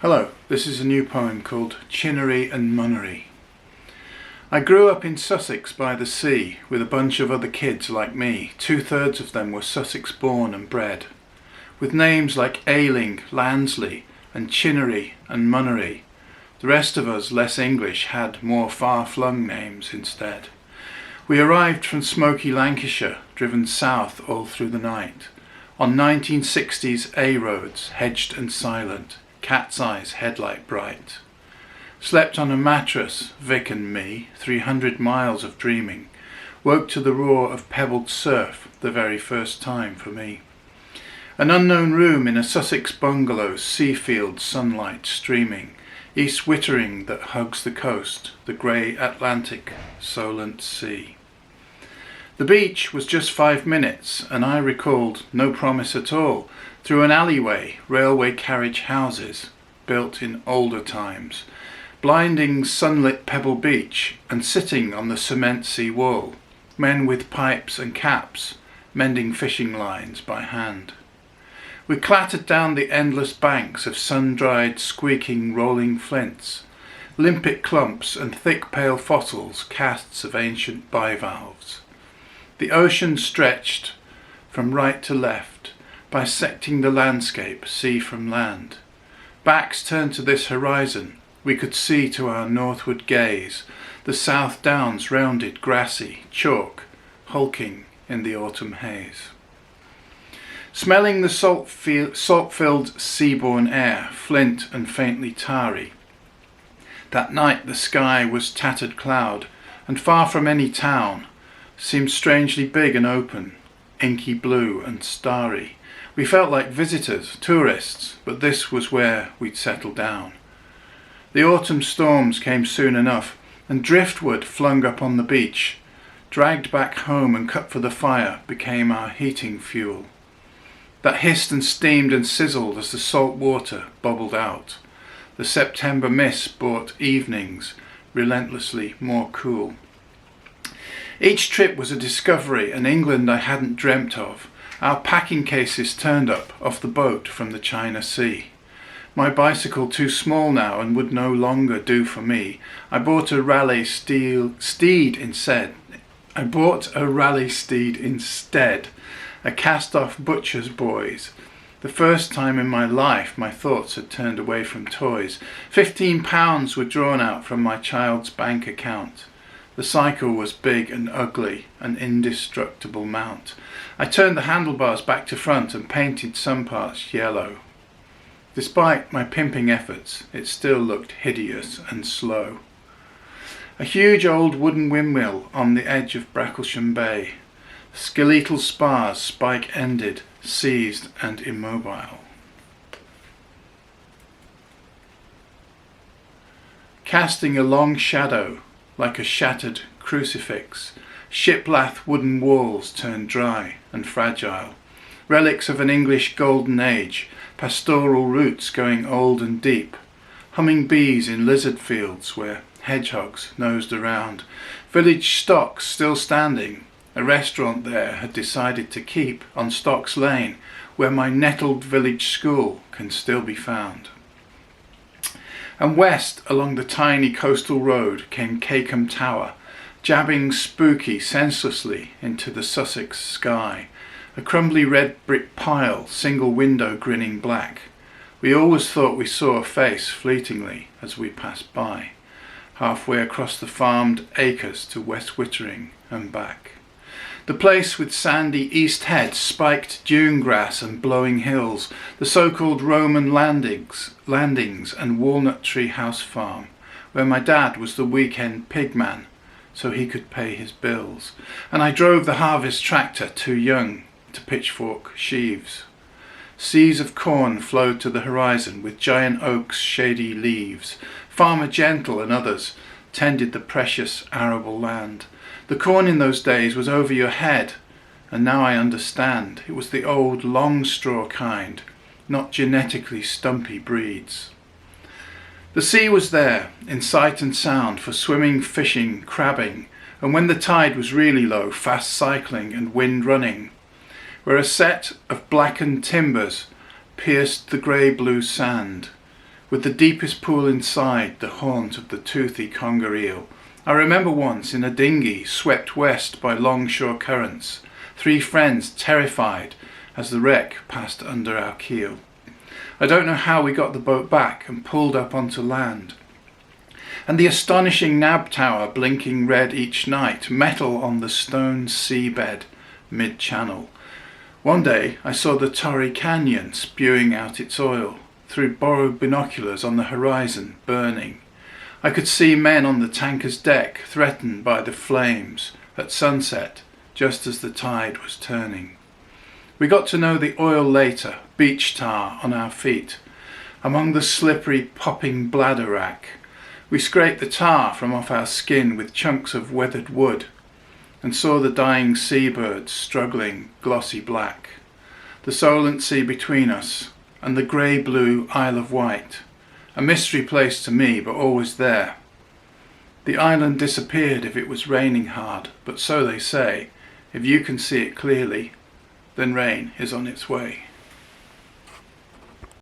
Hello, this is a new poem called Chinnery and Munnery. I grew up in Sussex by the sea with a bunch of other kids like me. 2/3 of them were Sussex born and bred, with names like Ayling, Lansley and Chinnery and Munnery. The rest of us, less English, had more far-flung names instead. We arrived from smoky Lancashire, driven south all through the night, on 1960s A roads, hedged and silent, cat's eyes headlight bright. Slept on a mattress, Vic and me, 300 miles of dreaming. Woke to the roar of pebbled surf, the very first time for me. An unknown room in a Sussex bungalow, Seafield sunlight streaming. East Wittering that hugs the coast, the grey Atlantic, Solent Sea. The beach was just 5 minutes, and I recalled no promise at all. Through an alleyway, railway carriage houses, built in older times, blinding sunlit pebble beach, and sitting on the cement sea wall, men with pipes and caps, mending fishing lines by hand. We clattered down the endless banks of sun-dried, squeaking, rolling flints, limpet clumps and thick pale fossils, casts of ancient bivalves. The ocean stretched from right to left, bisecting the landscape, sea from land. Backs turned to this horizon, we could see to our northward gaze the South Downs rounded, grassy, chalk, hulking in the autumn haze. Smelling the salt-filled seaborne air, flint and faintly tarry. That night the sky was tattered cloud, and far from any town, seemed strangely big and open, inky blue and starry. We felt like visitors, tourists, but this was where we'd settle down. The autumn storms came soon enough, and driftwood flung up on the beach, dragged back home and cut for the fire, became our heating fuel. That hissed and steamed and sizzled as the salt water bubbled out. The September mist brought evenings relentlessly more cool. Each trip was a discovery, an England I hadn't dreamt of. Our packing cases turned up off the boat from the China Sea. My bicycle too small now and would no longer do for me. I bought a rally steed instead. A cast-off butcher's boys. The first time in my life my thoughts had turned away from toys. £15 were drawn out from my child's bank account. The cycle was big and ugly, an indestructible mount. I turned the handlebars back to front and painted some parts yellow. Despite my pimping efforts, it still looked hideous and slow. A huge old wooden windmill on the edge of Bracklesham Bay. Skeletal spars, spike-ended, seized and immobile. Casting a long shadow, like a shattered crucifix, shiplath wooden walls turned dry and fragile. Relics of an English golden age, pastoral roots going old and deep, humming bees in lizard fields where hedgehogs nosed around, village stocks still standing. A restaurant there had decided to keep on Stocks Lane, where my nettled village school can still be found. And west along the tiny coastal road came Cakeham Tower, jabbing spooky senselessly into the Sussex sky. A crumbly red brick pile, single window grinning black. We always thought we saw a face fleetingly as we passed by, halfway across the farmed acres to West Wittering and back. The place with sandy east head, spiked dune grass and blowing hills, the so-called Roman landings and walnut tree house farm, where my dad was the weekend pigman, so he could pay his bills, and I drove the harvest tractor too young to pitchfork sheaves. Seas of corn flowed to the horizon with giant oaks' shady leaves. Farmer Gentle and others tended the precious arable land. The corn in those days was over your head, and now I understand. It was the old long straw kind, not genetically stumpy breeds. The sea was there, in sight and sound, for swimming, fishing, crabbing, and when the tide was really low, fast cycling and wind running, where a set of blackened timbers pierced the grey-blue sand, with the deepest pool inside, the haunt of the toothy conger eel. I remember once in a dinghy swept west by longshore currents, 3 friends terrified as the wreck passed under our keel. I don't know how we got the boat back and pulled up onto land. And the astonishing nab tower blinking red each night, metal on the stone seabed mid-channel. One day I saw the Torrey Canyon spewing out its oil, through borrowed binoculars on the horizon, burning. I could see men on the tanker's deck threatened by the flames at sunset, just as the tide was turning. We got to know the oil later, beach tar on our feet, among the slippery popping bladder wrack. We scraped the tar from off our skin with chunks of weathered wood, and saw the dying seabirds struggling glossy black, the Solent Sea between us, and the grey-blue Isle of Wight, a mystery place to me, but always there. The island disappeared if it was raining hard, but so they say, if you can see it clearly, then rain is on its way.